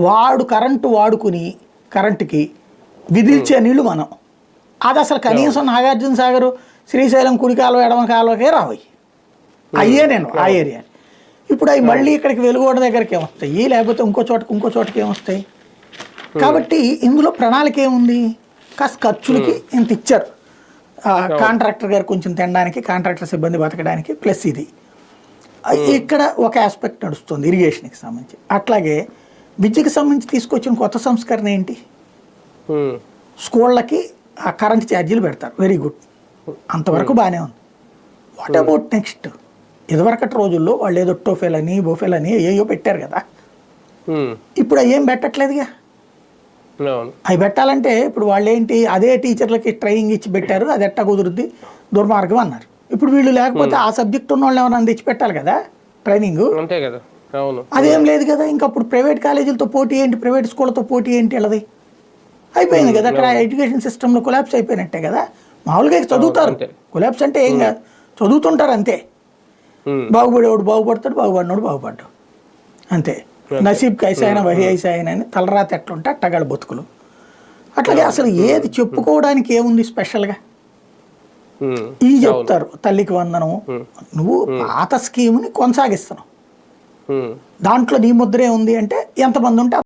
వాడు కరెంటు వాడుకుని కరెంటుకి విధిల్చే నీళ్లు మనం. అది అసలు కనీసం నాగార్జున సాగర్, శ్రీశైలం కుడి కాలువ ఎడమ కాలువకే రావయి. అయ్యే నేను ఆ ఏరియా. ఇప్పుడు అవి మళ్ళీ ఇక్కడికి వెలుగోడ దగ్గరికి ఏమొస్తాయి, లేకపోతే ఇంకో చోటకి ఏమొస్తాయి. కాబట్టి ఇందులో ప్రణాళిక ఏముంది, కాస్త ఖర్చులకి ఇంత ఇచ్చారు కాంట్రాక్టర్ గారు కొంచెం తినడానికి, కాంట్రాక్టర్ సిబ్బంది బతకడానికి, ప్లస్ ఇది ఇక్కడ ఒక ఆస్పెక్ట్ నడుస్తుంది ఇరిగేషన్కి సంబంధించి. అట్లాగే విద్యకి సంబంధించి తీసుకొచ్చిన కొత్త సంస్కరణ ఏంటి, స్కూళ్ళకి కరెంట్ ఛార్జీలు పెడతారు. వెరీ గుడ్, అంతవరకు బాగానే ఉంది. What about next? ఇదివరకటి రోజుల్లో వాళ్ళు ఏదో టోఫెల్ అని బోఫెల్ అని ఏయో పెట్టారు కదా, ఇప్పుడు అవి ఏం పెట్టట్లేదుగా. అవి పెట్టాలంటే ఇప్పుడు వాళ్ళు ఏంటి, అదే టీచర్లకి ట్రైనింగ్ ఇచ్చి పెట్టారు, అది ఎట్టా కుదురుద్ది దుర్మార్గం అన్నారు. ఇప్పుడు వీళ్ళు లేకపోతే ఆ సబ్జెక్ట్ ఉన్న వాళ్ళు ఏమైనా తెచ్చి పెట్టాలి కదా ట్రైనింగ్. అదేం లేదు కదా. ఇంకా అప్పుడు ప్రైవేట్ కాలేజీలతో పోటీ ఏంటి, ప్రైవేట్ స్కూళ్ళతో పోటీ ఏంటి, వెళ్ళది అయిపోయింది కదా. అక్కడ ఎడ్యుకేషన్ సిస్టంలో కొలాప్స్ అయిపోయినట్టే కదా. మామూలుగా చదువుతారు, కొలాప్స్ అంటే ఏం కాదు, చదువుతుంటారు అంతే. బాగుపడేవాడు బాగుపడతాడు, బాగుపడినోడు బాగుపడ్డాడు అంతే. నసీబ్కి ఐసాయన వహి ఐసాయన అని తలరాత ఎట్లుంటే అట్టగాడు బతుకులు. అట్లాగే అసలు ఏది చెప్పుకోవడానికి ఏముంది స్పెషల్గా? ఇవి చెప్తారు, తల్లికి వందనం. నువ్వు పాత స్కీమ్ని కొనసాగిస్తున్నావు, దాంట్లో నీ ముద్రే ఉంది అంటే ఎంతమంది ఉంటే